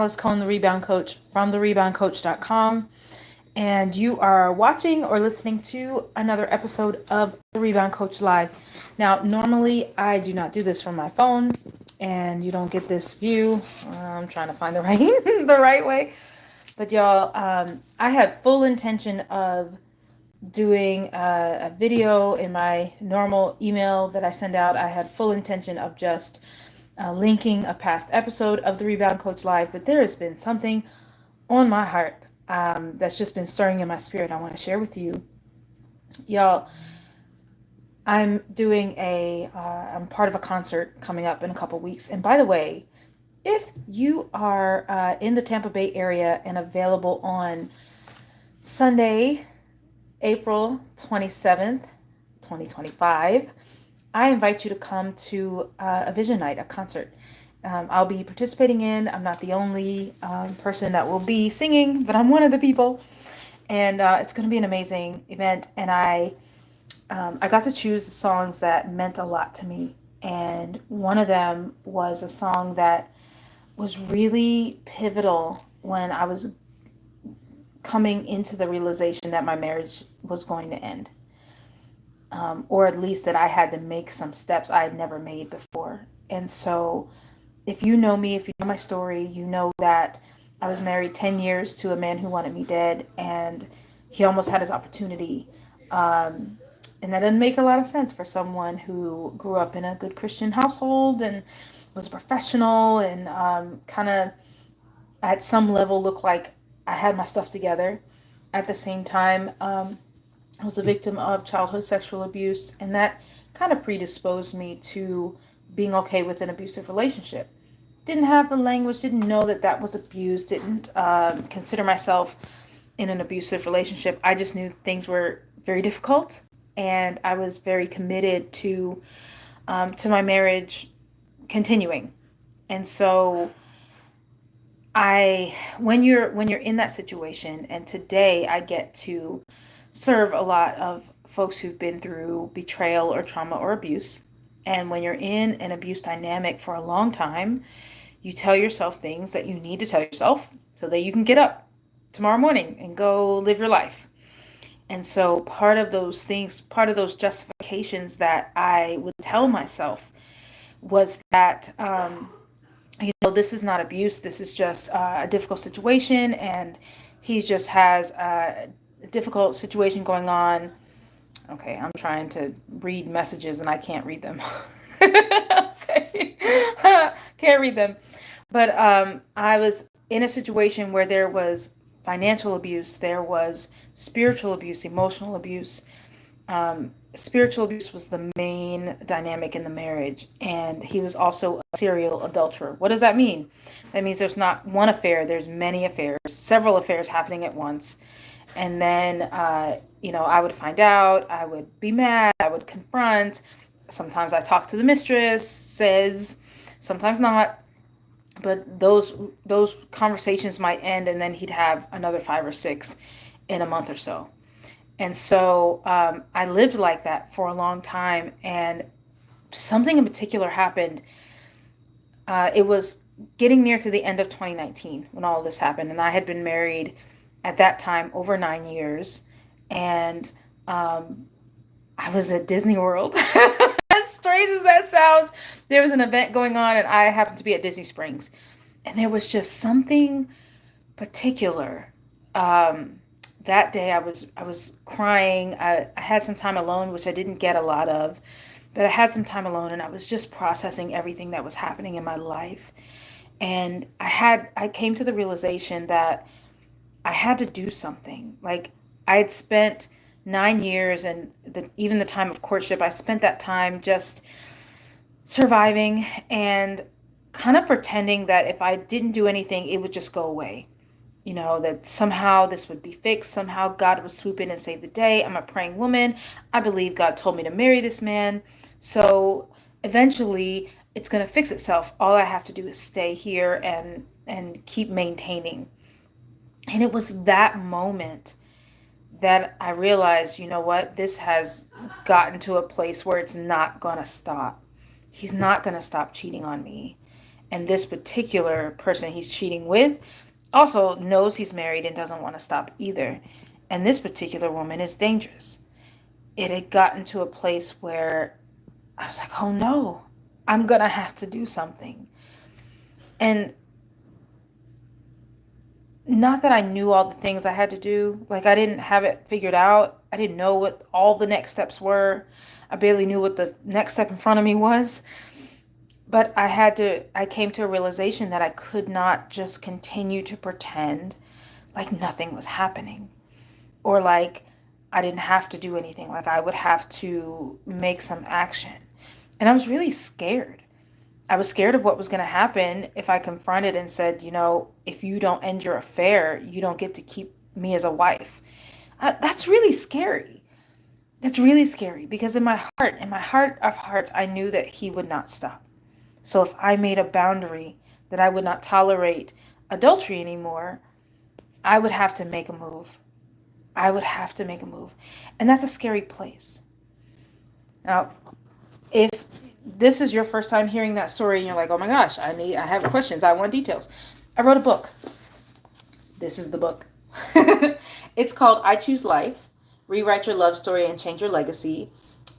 Alice Cohn, the Rebound Coach from thereboundcoach.com. And you are watching or listening to another episode of the Rebound Coach Live. Now, normally I do not do this from my phone, and you don't get this view. I'm trying to find the right the right way. But y'all, I had full intention of doing a video in my normal email that I send out. I had full intention of just linking a past episode of the Rebound Coach Live, but there has been something on my heart that's just been stirring in my spirit. I want to share with you, y'all. I'm doing I'm part of a concert coming up in a couple weeks. And by the way, if you are in the Tampa Bay area and available on Sunday, April 27th, 2025, I invite you to come to a Vision Night, a concert. I'll be participating in. I'm not the only person that will be singing, but I'm one of the people. And it's going to be an amazing event. And I got to choose the songs that meant a lot to me. And one of them was a song that was really pivotal when I was coming into the realization that my marriage was going to end. Or at least that I had to make some steps I had never made before. And so if you know me, if you know my story, you know that I was married 10 years to a man who wanted me dead, and he almost had his opportunity. And that doesn't make a lot of sense for someone who grew up in a good Christian household and was a professional and kind of at some level looked like I had my stuff together. At the same time, I was a victim of childhood sexual abuse, and that kind of predisposed me to being okay with an abusive relationship. Didn't have the language, didn't know that that was abuse, didn't consider myself in an abusive relationship. I just knew things were very difficult, and I was very committed to my marriage continuing. And so when you're in that situation, and today I get to serve a lot of folks who've been through betrayal or trauma or abuse. And when you're in an abuse dynamic for a long time, you tell yourself things that you need to tell yourself so that you can get up tomorrow morning and go live your life. And so part of those things, part of those justifications that I would tell myself was that, this is not abuse. This is just a difficult situation. And he just has a difficult situation going on. Okay, I'm trying to read messages and I can't read them. Okay, can't read them. But I was in a situation where there was financial abuse, there was spiritual abuse, emotional abuse. Spiritual abuse was the main dynamic in the marriage, and he was also a serial adulterer. What does that mean? That means there's not one affair, there's many affairs, several affairs happening at once. And then, I would find out, I would be mad, I would confront. Sometimes I talk to the mistress, says, sometimes not. But those conversations might end, and then he'd have another 5 or 6 in a month or so. And so I lived like that for a long time, and something in particular happened. It was getting near to the end of 2019 when all of this happened, and I had been married at that time over 9 years, and I was at Disney World. As strange as that sounds, there was an event going on, and I happened to be at Disney Springs, and there was just something particular. That day, I was crying. I had some time alone, which I didn't get a lot of, but I had some time alone, and I was just processing everything that was happening in my life, and I came to the realization that I had to do something. Like, I had spent 9 years, and even the time of courtship, I spent that time just surviving and kind of pretending that if I didn't do anything, it would just go away. That somehow this would be fixed. Somehow God would swoop in and save the day. I'm a praying woman. I believe God told me to marry this man. So eventually it's going to fix itself. All I have to do is stay here and keep maintaining. And it was that moment that I realized, you know what, this has gotten to a place where it's not going to stop. He's not going to stop cheating on me. And this particular person he's cheating with also knows he's married and doesn't want to stop either. And this particular woman is dangerous. It had gotten to a place where I was like, oh no, I'm going to have to do something. And not that I knew all the things I had to do. Like, I didn't have it figured out. I didn't know what all the next steps were. I barely knew what the next step in front of me was. But I came to a realization that I could not just continue to pretend like nothing was happening, or like I didn't have to do anything. Like, I would have to make some action. And I was really scared. I was scared of what was going to happen if I confronted and said, if you don't end your affair, you don't get to keep me as a wife. That's really scary. That's really scary because in my heart of hearts, I knew that he would not stop. So if I made a boundary that I would not tolerate adultery anymore, I would have to make a move. I would have to make a move. And that's a scary place. Now, if this is your first time hearing that story and you're like, oh my gosh, I have questions, I want details. I wrote a book. This is the book. It's called I Choose Life, Rewrite Your Love Story and Change Your Legacy.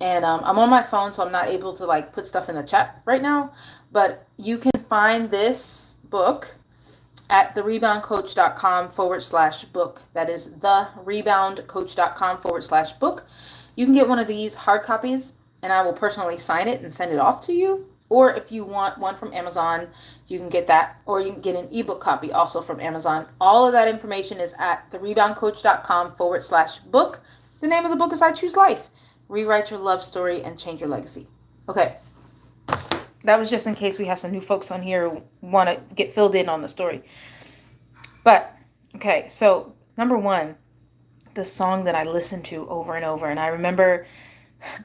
And I'm on my phone, so I'm not able to like put stuff in the chat right now. But you can find this book at thereboundcoach.com/book. That is thereboundcoach.com/book. You can get one of these hard copies, and I will personally sign it and send it off to you. Or if you want one from Amazon, you can get that. Or you can get an ebook copy also from Amazon. All of that information is at thereboundcoach.com/book. The name of the book is I Choose Life. Rewrite Your Love Story and Change Your Legacy. Okay. That was just in case we have some new folks on here who want to get filled in on the story. But, okay, so number one, the song that I listened to over and over. And I remember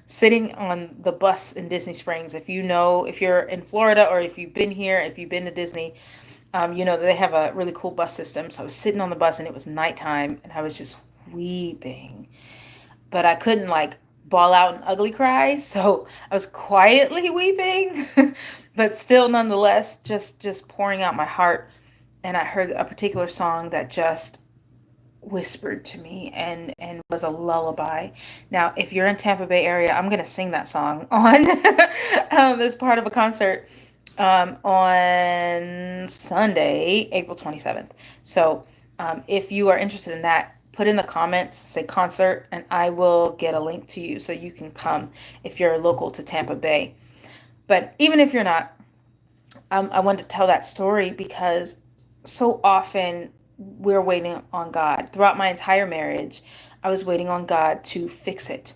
sitting on the bus in Disney Springs. If you're in Florida or if you've been here, if you've been to Disney, you know that they have a really cool bus system. So I was sitting on the bus and it was nighttime and I was just weeping. But I couldn't like bawl out an ugly cry, so I was quietly weeping, but still nonetheless just pouring out my heart. And I heard a particular song that just whispered to me and was a lullaby. Now, if you're in Tampa Bay area, I'm gonna sing that song on as part of a concert on Sunday, April 27th. So if you are interested in that, put in the comments, say concert, and I will get a link to you so you can come if you're local to Tampa Bay. But even if you're not, I wanted to tell that story because so often we're waiting on God. Throughout my entire marriage, I was waiting on God to fix it.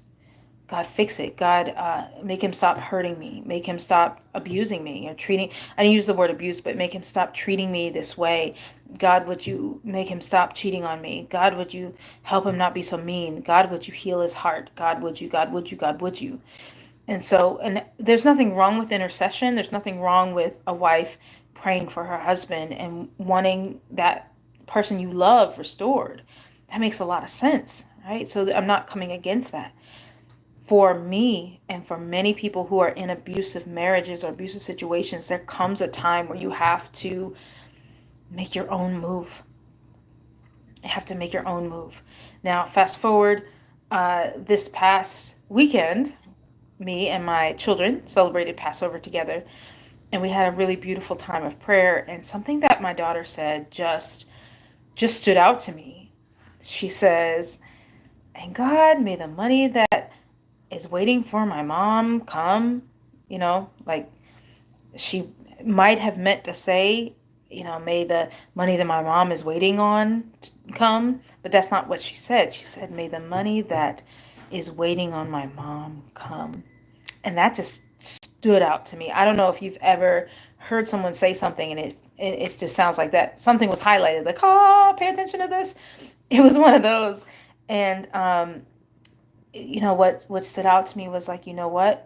God, fix it. God, make him stop hurting me. Make him stop abusing me. I didn't use the word abuse, but make him stop treating me this way. God, would you make him stop cheating on me? God, would you help him not be so mean? God, would you heal his heart? God, would you? God, would you? God, would you? And there's nothing wrong with intercession. There's nothing wrong with a wife praying for her husband and wanting that person you love restored. That makes a lot of sense, right? So I'm not coming against that. For me and for many people who are in abusive marriages or abusive situations, there comes a time where you have to make your own move. You have to make your own move. Now, fast forward, this past weekend, me and my children celebrated Passover together, and we had a really beautiful time of prayer. And something that my daughter said just stood out to me. She says, "And God, may the money that is waiting for my mom come," like she might have meant to say, may the money that my mom is waiting on come, but that's not what she said. She said, may the money that is waiting on my mom come. And that just stood out to me. I don't know if you've ever heard someone say something and it just sounds like that. Something was highlighted, like, pay attention to this. It was one of those. And, what stood out to me was like,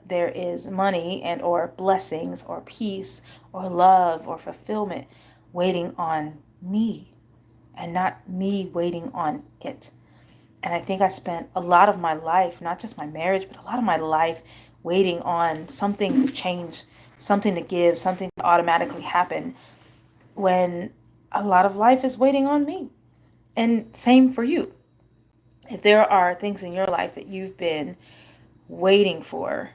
there is money and or blessings or peace or love or fulfillment waiting on me and not me waiting on it. And I think I spent a lot of my life, not just my marriage, but a lot of my life waiting on something to change something to give, something to automatically happen when a lot of life is waiting on me. And same for you. If there are things in your life that you've been waiting for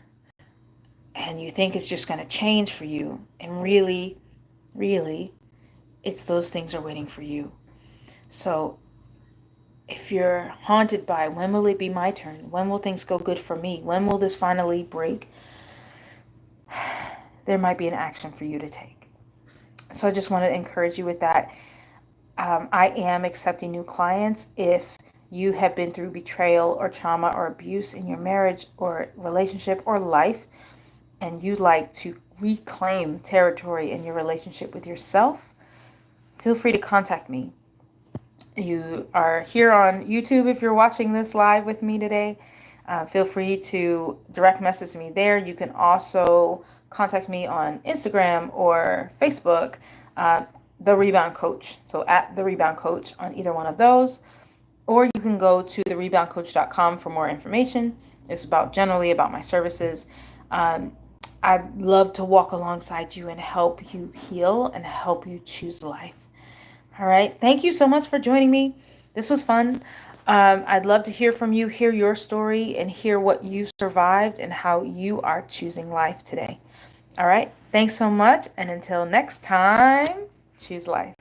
and you think it's just going to change for you, and really, it's those things are waiting for you. So if you're haunted by when will it be my turn? When will things go good for me? When will this finally break? There might be an action for you to take. So I just want to encourage you with that. I am accepting new clients. If you have been through betrayal or trauma or abuse in your marriage or relationship or life, and you'd like to reclaim territory in your relationship with yourself, feel free to contact me. You are here on YouTube if you're watching this live with me today. Feel free to direct message me there. You can also contact me on Instagram or Facebook, The Rebound Coach. So at The Rebound Coach on either one of those. Or you can go to thereboundcoach.com for more information. It's generally about my services. I'd love to walk alongside you and help you heal and help you choose life. All right. Thank you so much for joining me. This was fun. I'd love to hear from you, hear your story, and hear what you survived and how you are choosing life today. All right. Thanks so much. And until next time, choose life.